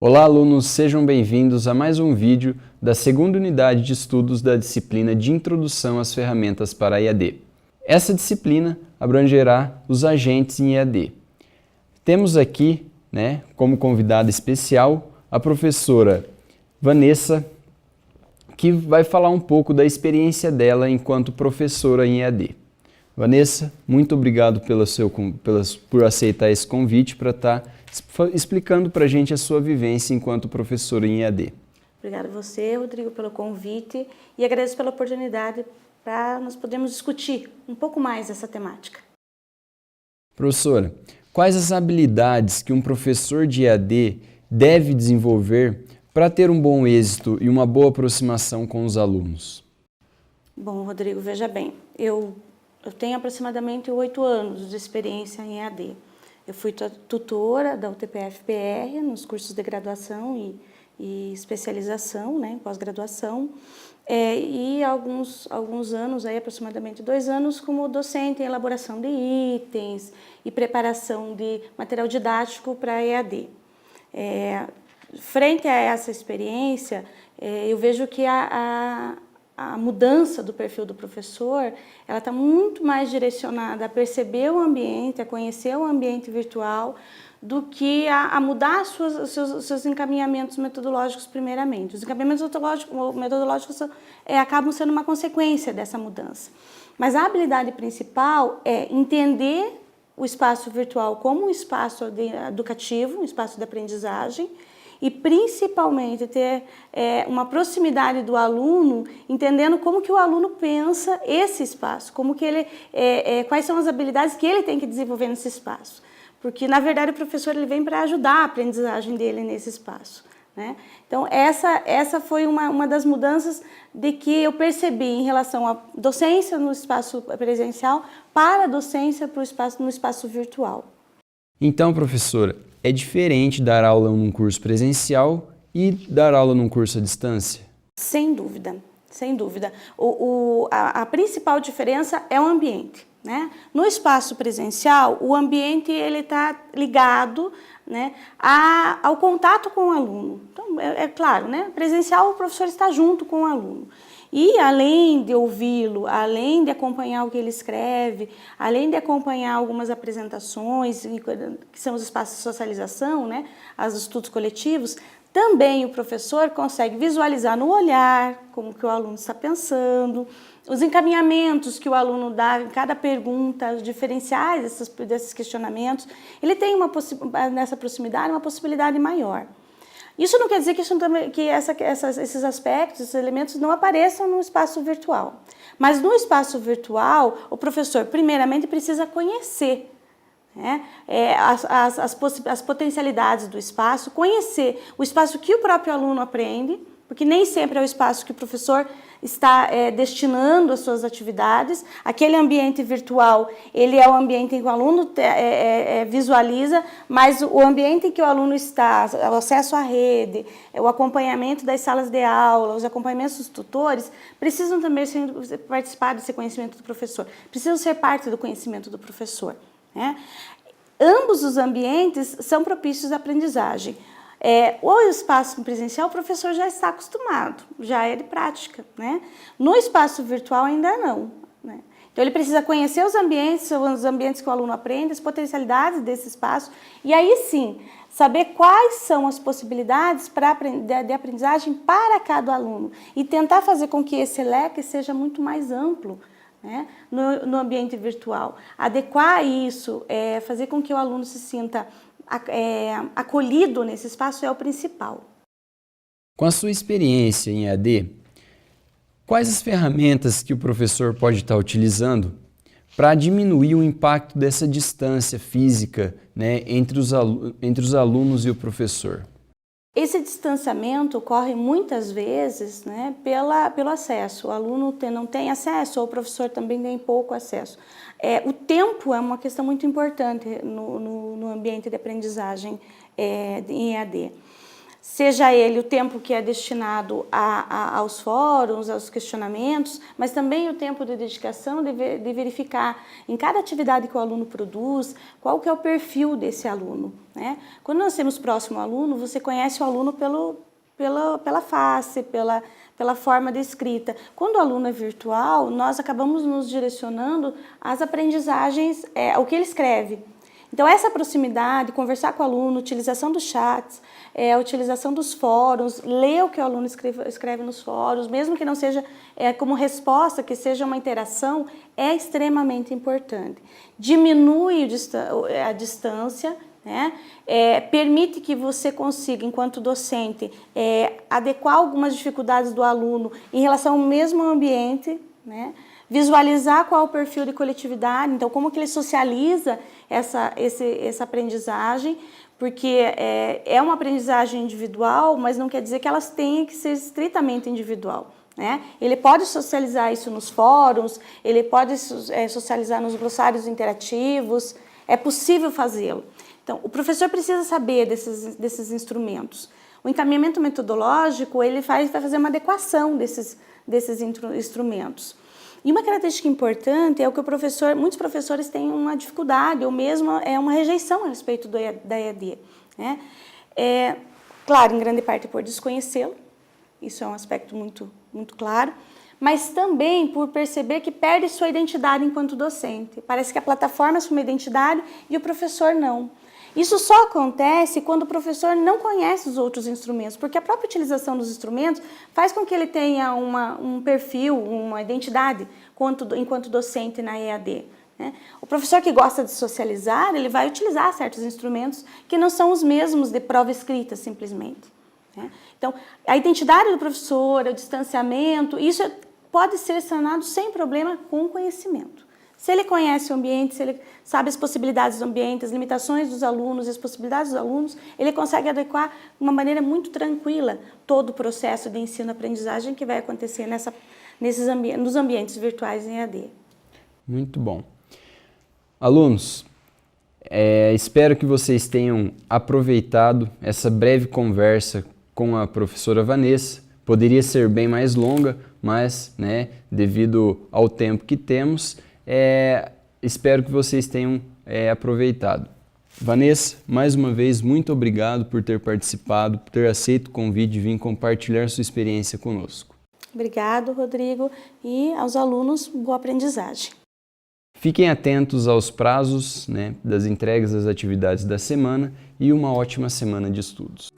Olá, alunos, sejam bem-vindos a mais um vídeo da segunda unidade de estudos da disciplina de Introdução às Ferramentas para EAD. Essa disciplina abrangerá os agentes em EAD. Temos aqui, como convidada especial, a professora Vanessa, que vai falar um pouco da experiência dela enquanto professora em EAD. Vanessa, muito obrigado por aceitar esse convite para estar explicando para a gente a sua vivência enquanto professora em EAD. Obrigada a você, Rodrigo, pelo convite e agradeço pela oportunidade para nós podermos discutir um pouco mais essa temática. Professora, quais as habilidades que um professor de EAD deve desenvolver para ter um bom êxito e uma boa aproximação com os alunos? Bom, Rodrigo, veja bem, eu tenho aproximadamente 8 anos de experiência em EAD. Eu fui tutora da UTPF-PR nos cursos de graduação e especialização, pós-graduação, e alguns anos, aproximadamente 2 anos, como docente em elaboração de itens e preparação de material didático para EAD. Frente a essa experiência, eu vejo que a mudança do perfil do professor, ela está muito mais direcionada a perceber o ambiente, a conhecer o ambiente virtual, do que a mudar os seus encaminhamentos metodológicos primeiramente. Os encaminhamentos metodológicos acabam sendo uma consequência dessa mudança. Mas a habilidade principal é entender o espaço virtual como um espaço educativo, um espaço de aprendizagem, e principalmente ter uma proximidade do aluno, entendendo como que o aluno pensa esse espaço, como que ele, quais são as habilidades que ele tem que desenvolver nesse espaço. Porque, na verdade, o professor ele vem para ajudar a aprendizagem dele nesse espaço, né? Então, essa foi uma das mudanças de que eu percebi em relação à docência no espaço presencial para a docência no espaço virtual. Então, professora, é diferente dar aula num curso presencial e dar aula num curso à distância? Sem dúvida, sem dúvida. A principal diferença é o ambiente, né? No espaço presencial, o ambiente está ligado, né, ao contato com o aluno. Então, é claro, né? Presencial, o professor está junto com o aluno. E além de ouvi-lo, além de acompanhar o que ele escreve, além de acompanhar algumas apresentações, que são os espaços de socialização, né, os estudos coletivos, também o professor consegue visualizar no olhar como que o aluno está pensando, os encaminhamentos que o aluno dá em cada pergunta, os diferenciais desses questionamentos. Ele tem nessa proximidade uma possibilidade maior. Isso não quer dizer que esses aspectos, esses elementos não apareçam no espaço virtual. Mas no espaço virtual, o professor primeiramente precisa conhecer, né, as potencialidades do espaço, conhecer o espaço que o próprio aluno aprende, porque nem sempre é o espaço que o professor está destinando as suas atividades. Aquele ambiente virtual, ele é o ambiente em que o aluno visualiza, mas o ambiente em que o aluno está, o acesso à rede, o acompanhamento das salas de aula, os acompanhamentos dos tutores, precisam também participar desse conhecimento do professor, precisam ser parte do conhecimento do professor, né? Ambos os ambientes são propícios à aprendizagem. O espaço presencial, o professor já está acostumado, já é de prática, né? No espaço virtual ainda não, né? Então ele precisa conhecer os ambientes que o aluno aprende, as potencialidades desse espaço, e aí sim, saber quais são as possibilidades de aprendizagem para cada aluno e tentar fazer com que esse leque seja muito mais amplo, né, no ambiente virtual. Adequar isso, fazer com que o aluno se sinta acolhido nesse espaço é o principal. Com a sua experiência em EAD, quais as ferramentas que o professor pode estar utilizando para diminuir o impacto dessa distância física, né, entre os alunos e o professor? Esse distanciamento ocorre muitas vezes, né, pelo acesso. O aluno não tem acesso, ou o professor também tem pouco acesso. O tempo é uma questão muito importante no ambiente de aprendizagem em EAD. seja ele o tempo que é destinado aos fóruns, aos questionamentos, mas também o tempo de dedicação de verificar em cada atividade que o aluno produz, qual que é o perfil desse aluno, né? Quando nós temos próximo ao aluno, você conhece o aluno pela face, pela forma de escrita. Quando o aluno é virtual, nós acabamos nos direcionando às aprendizagens, ao que ele escreve. Então, essa proximidade, conversar com o aluno, utilização dos chats, a utilização dos fóruns, ler o que o aluno escreve nos fóruns, mesmo que não seja como resposta, que seja uma interação, é extremamente importante. Diminui a distância, né? Permite que você consiga, enquanto docente, adequar algumas dificuldades do aluno em relação ao mesmo ambiente, né? Visualizar qual é o perfil de coletividade, então como que ele socializa essa aprendizagem, porque é uma aprendizagem individual, mas não quer dizer que elas tenham que ser estritamente individual, né? Ele pode socializar isso nos fóruns, ele pode socializar nos glossários interativos, é possível fazê-lo. Então, o professor precisa saber desses instrumentos. O encaminhamento metodológico, ele vai fazer uma adequação desses instrumentos. E uma característica importante é o que muitos professores têm uma dificuldade, ou mesmo uma rejeição a respeito da EAD, né? Claro, em grande parte por desconhecê-lo, isso é um aspecto muito, muito claro, mas também por perceber que perde sua identidade enquanto docente. Parece que a plataforma assume a identidade e o professor não. Isso só acontece quando o professor não conhece os outros instrumentos, porque a própria utilização dos instrumentos faz com que ele tenha um perfil, uma identidade enquanto docente na EAD, né? O professor que gosta de socializar, ele vai utilizar certos instrumentos que não são os mesmos de prova escrita, simplesmente, né? Então, a identidade do professor, o distanciamento, isso pode ser sanado sem problema com o conhecimento. Se ele conhece o ambiente, se ele sabe as possibilidades do ambiente, as limitações dos alunos e as possibilidades dos alunos, ele consegue adequar de uma maneira muito tranquila todo o processo de ensino-aprendizagem que vai acontecer nos ambientes virtuais em EAD. Muito bom. Alunos, espero que vocês tenham aproveitado essa breve conversa com a professora Vanessa. Poderia ser bem mais longa, mas, né, devido ao tempo que temos, espero que vocês tenham aproveitado. Vanessa, mais uma vez, muito obrigado por ter participado, por ter aceito o convite de vir compartilhar sua experiência conosco. Obrigado, Rodrigo, e aos alunos, boa aprendizagem. Fiquem atentos aos prazos, né, das entregas das atividades da semana e uma ótima semana de estudos.